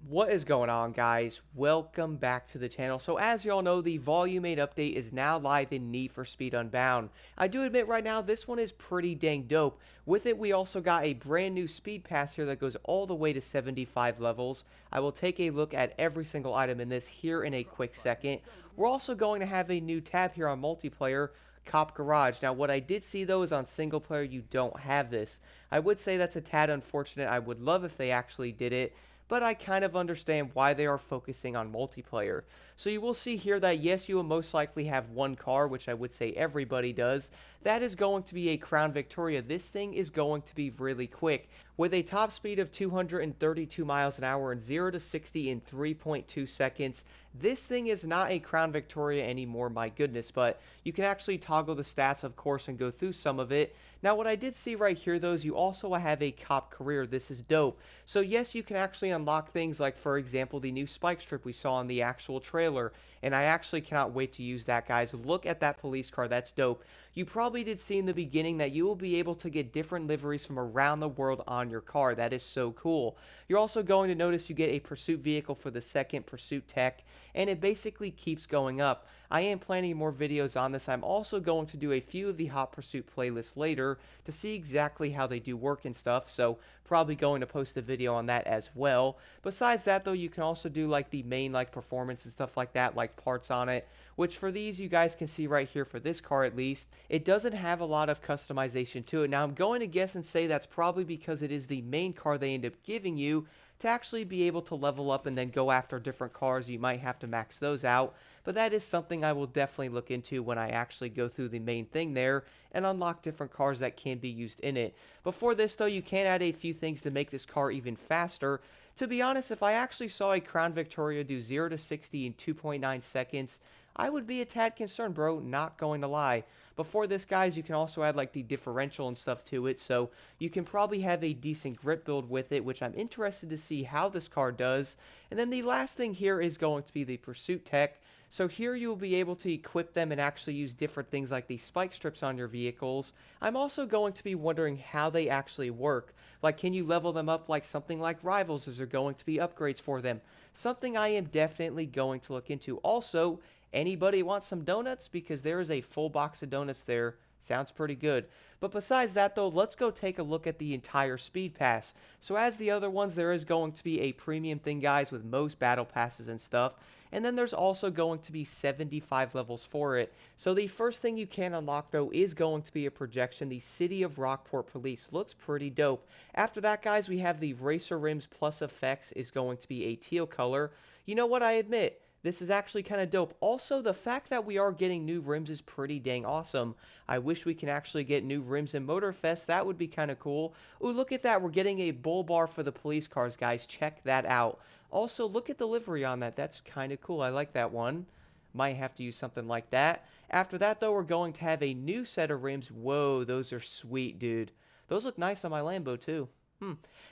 What is going on, guys? Welcome back to the channel. So as y'all know, the Volume 8 update is now live in Need for Speed Unbound. I do admit right now this one is pretty dang dope. With it, we also got a brand new speed pass here that goes all the way to 75 levels. I will take a look at every single item in this here in a quick second. We're also going to have a new tab here on multiplayer, Cop Garage. Now, what I did see though is on single player you don't have this. I would say that's a tad unfortunate. I would love if they actually did it, but I kind of understand why they are focusing on multiplayer. So you will see here that yes, you will most likely have one car, which I would say everybody does. That is going to be a Crown Victoria. This thing is going to be really quick. With a top speed of 232 miles an hour and 0 to 60 in 3.2 seconds, this thing is not a Crown Victoria anymore, my goodness, but you can actually toggle the stats, of course, and go through some of it. Now, what I did see right here, though, is you also have a cop career. This is dope. So yes, you can actually unlock things like, for example, the new spike strip we saw in the actual trailer, and I actually cannot wait to use that, guys. Look at that police car. That's dope. You probably did see in the beginning that you will be able to get different liveries from around the world on your car. That is so cool. You're also going to notice you get a pursuit vehicle for the second pursuit tech, and it basically keeps going up. I am planning more videos on this. I'm also going to do a few of the Hot Pursuit playlists later to see exactly how they do work and stuff, so probably going to post a video on that as well. Besides that though, you can also do like the main like performance and stuff like that, like parts on it, which for these you guys can see right here for this car at least, it doesn't have a lot of customization to it. Now I'm going to guess and say that's probably because it is the main car they end up giving you to actually be able to level up and then go after different cars. You might have to max those out, but that is something I will definitely look into when I actually go through the main thing there and unlock different cars that can be used in it. Before this though, you can add a few things to make this car even faster. To be honest, if I actually saw a Crown Victoria do 0 to 60 in 2.9 seconds, I would be a tad concerned, bro, not going to lie. Before this, guys, you can also add like the differential and stuff to it, so you can probably have a decent grip build with it, which I'm interested to see how this car does. And then the last thing here is going to be the Pursuit Tech. So here you will be able to equip them and actually use different things like the spike strips on your vehicles. I'm also going to be wondering how they actually work. Like, can you level them up like something like Rivals? Is there going to be upgrades for them? Something I am definitely going to look into. Also, anybody want some donuts? Because there is a full box of donuts there. Sounds pretty good. But besides that though, let's go take a look at the entire speed pass. So as the other ones, there is going to be a premium thing, guys, with most battle passes and stuff. And then there's also going to be 75 levels for it. So the first thing you can unlock though is going to be a projection. The City of Rockport Police looks pretty dope. After that, guys, we have the Racer Rims plus effects is going to be a teal color. You know what, I admit, this is actually kind of dope. Also, the fact that we are getting new rims is pretty dang awesome. I wish we can actually get new rims in Motorfest. That would be kind of cool. Ooh, look at that. We're getting a bull bar for the police cars, guys. Check that out. Also, look at the livery on that. That's kind of cool. I like that one. Might have to use something like that. After that, though, we're going to have a new set of rims. Whoa, those are sweet, dude. Those look nice on my Lambo, too.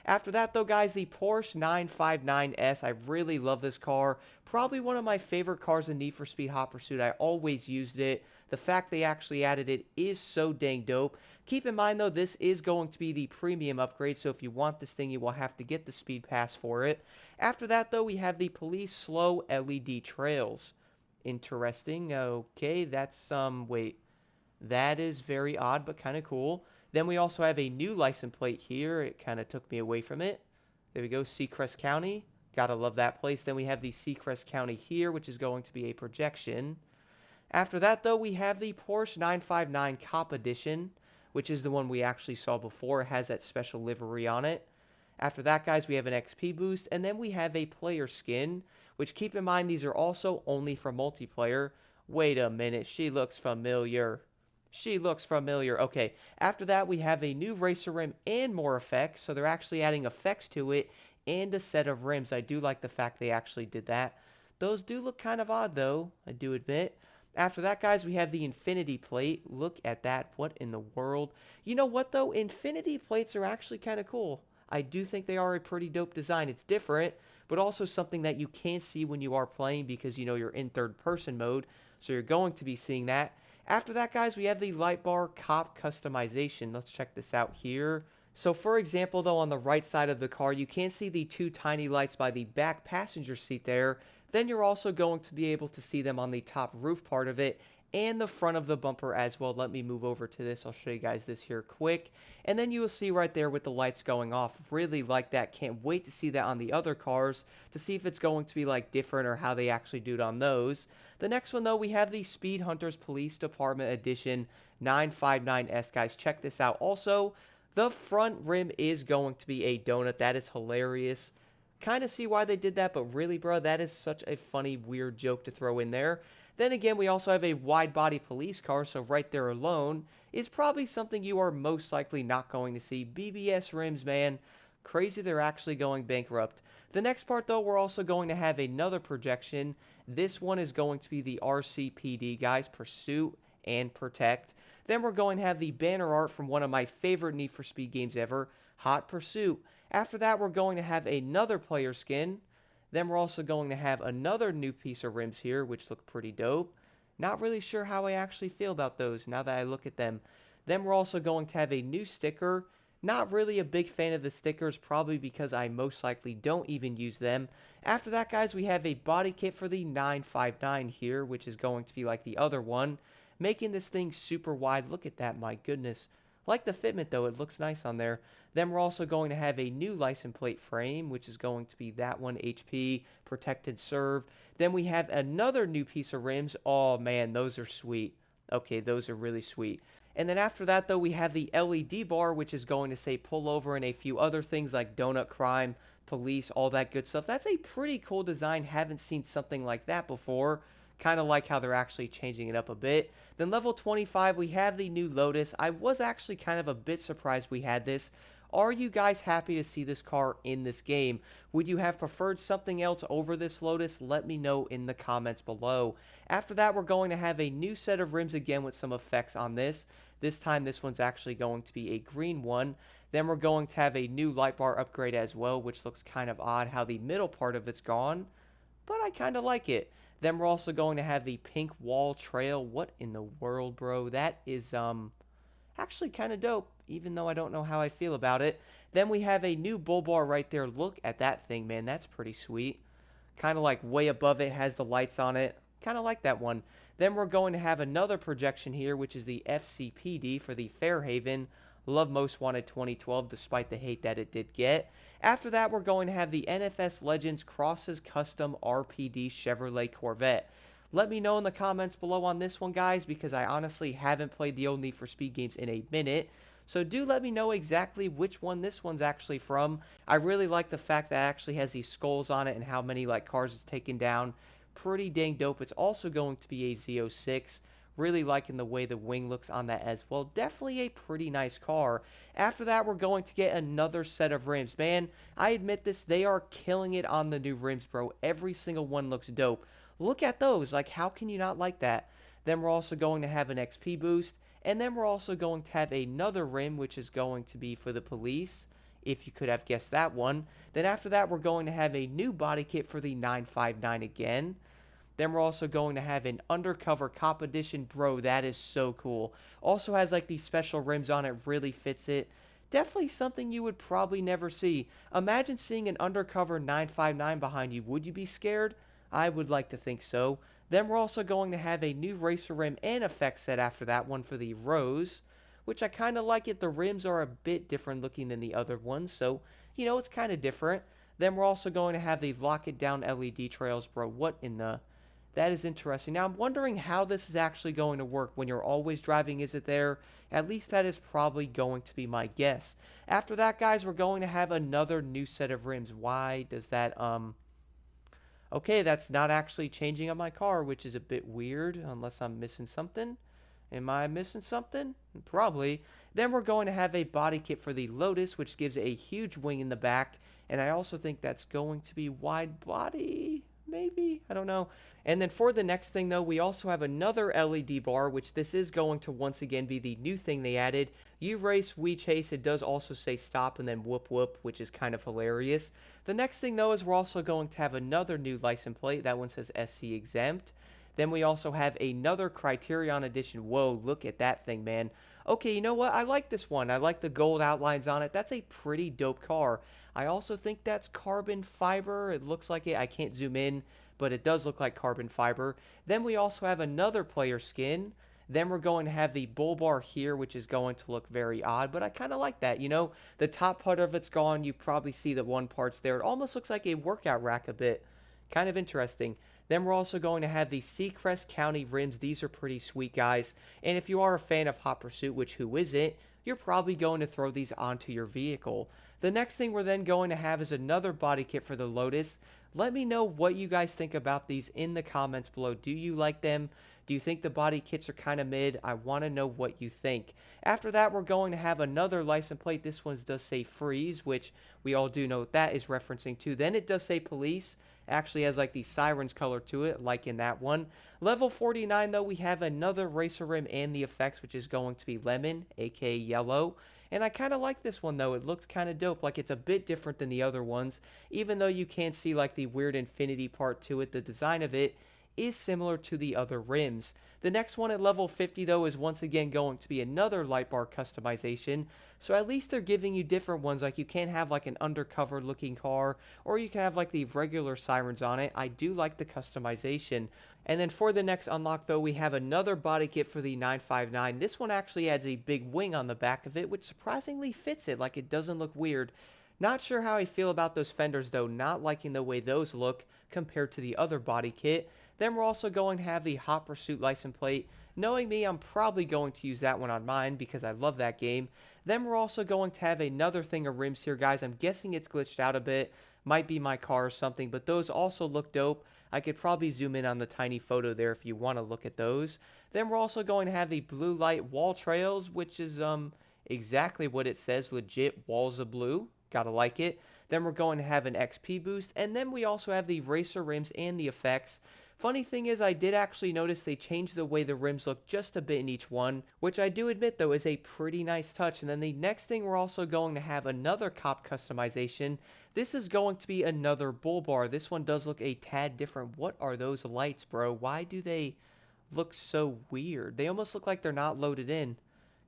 After that, though, guys, the Porsche 959S. I really love this car. Probably one of my favorite cars in Need for Speed Hot Pursuit. I always used it. The fact they actually added it is so dang dope. Keep in mind, though, this is going to be the premium upgrade, so if you want this thing, you will have to get the speed pass for it. After that, though, we have the Police Slow LED Trails. Interesting. Okay, that's, wait. That is very odd, but kind of cool. Then we also have a new license plate here. It kind of took me away from it. There we go, Seacrest County. Gotta love that place. Then we have the Seacrest County here, which is going to be a projection. After that, though, we have the Porsche 959 Cop Edition, which is the one we actually saw before. It has that special livery on it. After that, guys, we have an XP boost, and then we have a player skin, which keep in mind these are also only for multiplayer. Wait a minute, she looks familiar. She looks familiar. Okay, after that, we have a new racer rim and more effects, so they're actually adding effects to it and a set of rims. I do like the fact they actually did that. Those do look kind of odd, though, I do admit. After that, guys, we have the infinity plate. Look at that. What in the world? You know what, though? Infinity plates are actually kind of cool. I do think they are a pretty dope design. It's different, but also something that you can't see when you are playing because, you know, you're in third-person mode, so you're going to be seeing that. After that, guys, we have the light bar cop customization. Let's check this out here. So for example, though, on the right side of the car, you can see the two tiny lights by the back passenger seat there. Then you're also going to be able to see them on the top roof part of it and the front of the bumper as well. Let me move over to this. I'll show you guys this here quick. And then you will see right there with the lights going off. Really like that. Can't wait to see that on the other cars to see if it's going to be like different or how they actually do it on those. The next one though, we have the Speed Hunters Police Department Edition 959S, guys. Check this out. Also, the front rim is going to be a donut. That is hilarious. Kind of see why they did that, but really, bro, that is such a funny, weird joke to throw in there. Then again, we also have a wide body police car, so right there alone is probably something you are most likely not going to see. BBS rims, man. Crazy they're actually going bankrupt. The next part, though, we're also going to have another projection. This one is going to be the RCPD, guys, Pursuit and Protect. Then we're going to have the banner art from one of my favorite Need for Speed games ever, Hot Pursuit. After that, we're going to have another player skin. Then we're also going to have another new piece of rims here, which look pretty dope. Not really sure how I actually feel about those now that I look at them. Then we're also going to have a new sticker. Not really a big fan of the stickers, probably because I most likely don't even use them. After that, guys, we have a body kit for the 959 here, which is going to be like the other one, making this thing super wide. Look at that, my goodness. Like the fitment, though, it looks nice on there. Then we're also going to have a new license plate frame, which is going to be that one, HP, protected serve. Then we have another new piece of rims. Oh, man, those are sweet. Okay, those are really sweet. And then after that, though, we have the LED bar, which is going to say pull over and a few other things like donut crime, police, all that good stuff. That's a pretty cool design. Haven't seen something like that before. Kind of like how they're actually changing it up a bit. Then level 25, we have the new Lotus. I was actually kind of a bit surprised we had this. Are you guys happy to see this car in this game? Would you have preferred something else over this Lotus? Let me know in the comments below. After that, we're going to have a new set of rims again with some effects on this. This time, this one's actually going to be a green one. Then we're going to have a new light bar upgrade as well, which looks kind of odd how the middle part of it's gone, but I kind of like it. Then we're also going to have the pink wall trail. What in the world, bro? That is, actually kind of dope, even though I don't know how I feel about it. Then we have a new bull bar right there. Look at that thing, man. That's pretty sweet. Kind of like way above it, has the lights on it. Kind of like that one. Then we're going to have another projection here, which is the FCPD for the Fairhaven Love Most Wanted 2012, despite the hate that it did get. After that, we're going to have the NFS Legends Crosses Custom RPD Chevrolet Corvette. Let me know in the comments below on this one, guys, because I honestly haven't played the old Need for Speed games in a minute. So do let me know exactly which one this one's actually from. I really like the fact that it actually has these skulls on it and how many like cars it's taken down. Pretty dang dope. It's also going to be a Z06. Really liking the way the wing looks on that as well. Definitely a pretty nice car. After that, we're going to get another set of rims. Man, I admit this, they are killing it on the new rims, bro. Every single one looks dope. Look at those. Like, how can you not like that? Then we're also going to have an XP boost. And then we're also going to have another rim, which is going to be for the police, if you could have guessed that one. Then after that, we're going to have a new body kit for the 959 again. Then we're also going to have an undercover cop edition. Bro, that is so cool. Also has like these special rims on it. Really fits it. Definitely something you would probably never see. Imagine seeing an undercover 959 behind you. Would you be scared? I would like to think so. Then we're also going to have a new racer rim and effect set after that one for the Rose, which I kind of like it. The rims are a bit different looking than the other ones, so, you know, it's kind of different. Then we're also going to have the lock it down LED trails. Bro, what in the... That is interesting. Now, I'm wondering how this is actually going to work when you're always driving. Is it there? At least that is probably going to be my guess. After that, guys, we're going to have another new set of rims. Why does that, Okay, that's not actually changing on my car, which is a bit weird, unless I'm missing something. Am I missing something? Probably. Then we're going to have a body kit for the Lotus, which gives a huge wing in the back. And I also think that's going to be wide body, maybe? I don't know. And then for the next thing, though, we also have another LED bar, which this is going to once again be the new thing they added. You race, we chase. It does also say stop and then whoop whoop, which is kind of hilarious. The next thing, though, is we're also going to have another new license plate. That one says SC exempt. Then we also have another Criterion Edition. Whoa, look at that thing, man. Okay, you know what? I like this one. I like the gold outlines on it. That's a pretty dope car. I also think that's carbon fiber. It looks like it. I can't zoom in, but it does look like carbon fiber. Then we also have another player skin. Then we're going to have the bull bar here, which is going to look very odd, but I kind of like that. You know, the top part of it's gone. You probably see the one parts there. It almost looks like a workout rack a bit. Kind of interesting. Then we're also going to have the Seacrest County rims. These are pretty sweet, guys. And if you are a fan of Hot Pursuit, which who isn't, you're probably going to throw these onto your vehicle. The next thing we're then going to have is another body kit for the Lotus. Let me know what you guys think about these in the comments below. Do you like them? Do you think the body kits are kind of mid? I want to know what you think. After that, we're going to have another license plate. This one does say freeze, which we all do know what that is referencing to. Then it does say police. Actually has like the sirens color to it, like in that one. Level 49, though, we have another racer rim and the effects, which is going to be lemon, aka yellow. And I kind of like this one, though. It looks kind of dope. Like, it's a bit different than the other ones. Even though you can't see, like, the weird infinity part to it, the design of it is similar to the other rims. The next one at level 50, though, is once again going to be another light bar customization. So at least they're giving you different ones. Like, you can't have, like, an undercover looking car, or you can have, like, the regular sirens on it. I do like the customization. And then for the next unlock, though, we have another body kit for the 959. This one actually adds a big wing on the back of it, which surprisingly fits it. Like, it doesn't look weird. Not sure how I feel about those fenders, though. Not liking the way those look compared to the other body kit. Then we're also going to have the Hot Pursuit license plate. Knowing me, I'm probably going to use that one on mine because I love that game. Then we're also going to have another thing of rims here, guys. I'm guessing it's glitched out a bit. Might be my car or something, but those also look dope. I could probably zoom in on the tiny photo there if you want to look at those. Then we're also going to have the blue light wall trails, which is exactly what it says, legit walls of blue. Gotta like it. Then we're going to have an XP boost, and then we also have the racer rims and the effects. Funny thing is, I did actually notice they changed the way the rims look just a bit in each one, which I do admit though is a pretty nice touch. And then the next thing, we're also going to have another cop customization. This is going to be another bull bar. This one does look a tad different. What are those lights, bro? Why do they look so weird? They almost look like they're not loaded in.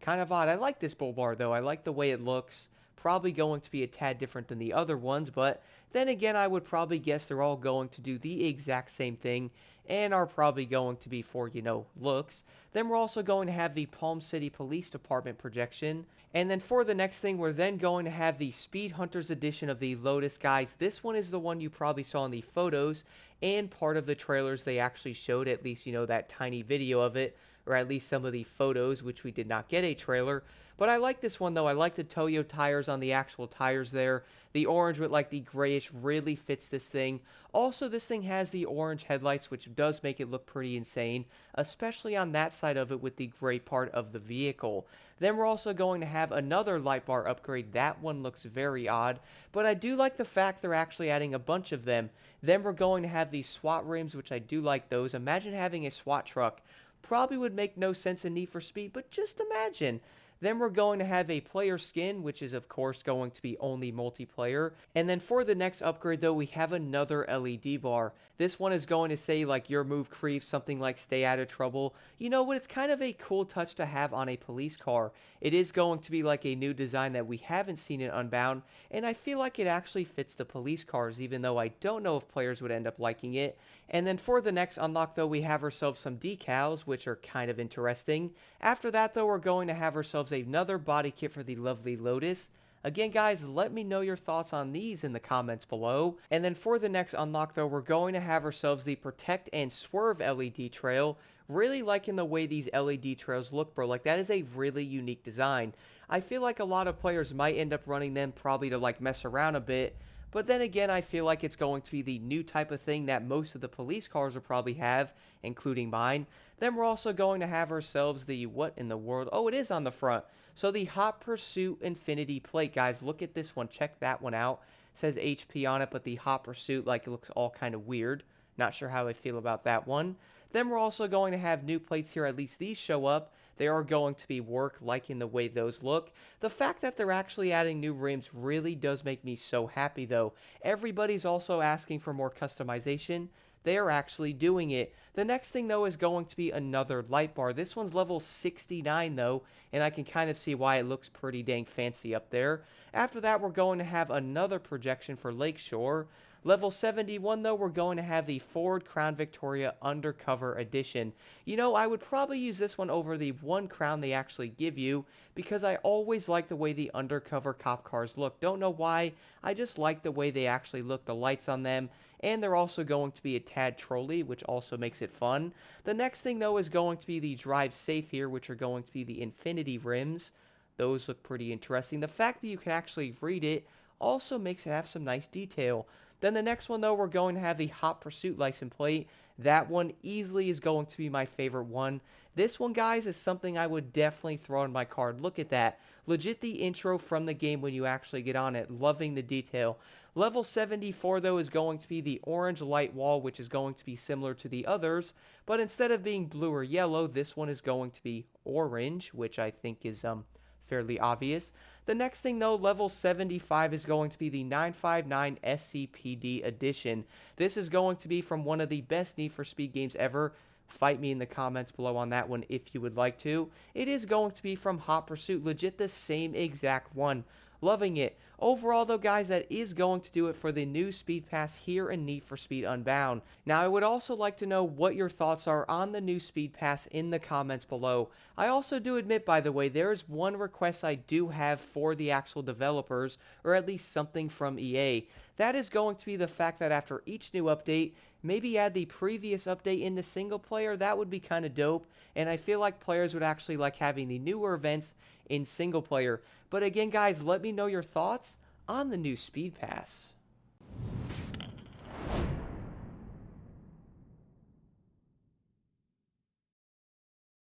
Kind of odd. I like this bull bar though. I like the way it looks. Probably going to be a tad different than the other ones, but then again, I would probably guess they're all going to do the exact same thing and are probably going to be for, you know, looks. Then we're also going to have the Palm City Police Department projection. And then for the next thing, we're then going to have the Speed Hunters edition of the Lotus, guys. This one is the one you probably saw in the photos and part of the trailers they actually showed, at least, you know, that tiny video of it, or at least some of the photos, which we did not get a trailer. But I like this one though. I like the Toyo tires on the actual tires there. The orange with like the grayish really fits this thing. Also, this thing has the orange headlights, which does make it look pretty insane, especially on that side of it with the gray part of the vehicle. Then we're also going to have another light bar upgrade. That one looks very odd, but I do like the fact they're actually adding a bunch of them. Then we're going to have these SWAT rims, which I do like those. Imagine having a SWAT truck. Probably would make no sense in Need for Speed, but just imagine. Then we're going to have a player skin, which is of course going to be only multiplayer. And then for the next upgrade though, we have another LED bar. This one is going to say like your move creeps, something like stay out of trouble. You know what, it's kind of a cool touch to have on a police car. It is going to be like a new design that we haven't seen in Unbound, and I feel like it actually fits the police cars, even though I don't know if players would end up liking it. And then for the next unlock though, we have ourselves some decals, which are kind of interesting. After that though, we're going to have ourselves another body kit for the lovely Lotus. Again, guys, let me know your thoughts on these in the comments below. And then for the next unlock, though, we're going to have ourselves the Protect and Swerve LED trail. Really liking the way these LED trails look, bro. Like, that is a really unique design. I feel like a lot of players might end up running them probably to, like, mess around a bit. But then again, I feel like it's going to be the new type of thing that most of the police cars will probably have, including mine. Then we're also going to have ourselves the, what in the world? Oh, it is on the front. So the Hot Pursuit Infinity plate, guys, look at this one. Check that one out. It says HP on it, but the Hot Pursuit, like, it looks all kind of weird. Not sure how I feel about that one. Then we're also going to have new plates here. At least these show up. They are going to be work, liking the way those look. The fact that they're actually adding new rims really does make me so happy, though. Everybody's also asking for more customization. they are actually doing it. The next thing though is going to be another light bar. This one's level 69 though, and I can kind of see why it looks pretty dang fancy up there. After that, we're going to have another projection for Lakeshore. Level 71 though, we're going to have the Ford Crown Victoria Undercover Edition. You know, I would probably use this one over the one crown they actually give you because I always like the way the undercover cop cars look. Don't know why, I just like the way they actually look, the lights on them, and they're also going to be a tad trolly, which also makes it fun. The next thing though is going to be the Drive Safe here, which are going to be the Infinity Rims. Those look pretty interesting. The fact that you can actually read it also makes it have some nice detail. Then the next one though, we're going to have the Hot Pursuit license plate. That one easily is going to be my favorite one. This one, guys, is something I would definitely throw in my card. Look at that. Legit the intro from the game when you actually get on it. Loving the detail. Level 74, though, is going to be the orange light wall, which is going to be similar to the others. But instead of being blue or yellow, this one is going to be orange, which I think is fairly obvious. The next thing though, level 75 is going to be the 959 SCPD edition. This is going to be from one of the best Need for Speed games ever. Fight me in the comments below on that one if you would like to. It is going to be from Hot Pursuit, legit the same exact one. Loving it. Overall though, guys, that is going to do it for the new Speed Pass here in Need for Speed Unbound. Now I would also like to know what your thoughts are on the new Speed Pass in the comments below. I also do admit, by the way, there is one request I do have for the actual developers, or at least something from EA. That is going to be the fact that after each new update, maybe add the previous update in the single player. That would be kind of dope, and I feel like players would actually like having the newer events in single player. But again, guys, let me know your thoughts on the new Speed Pass.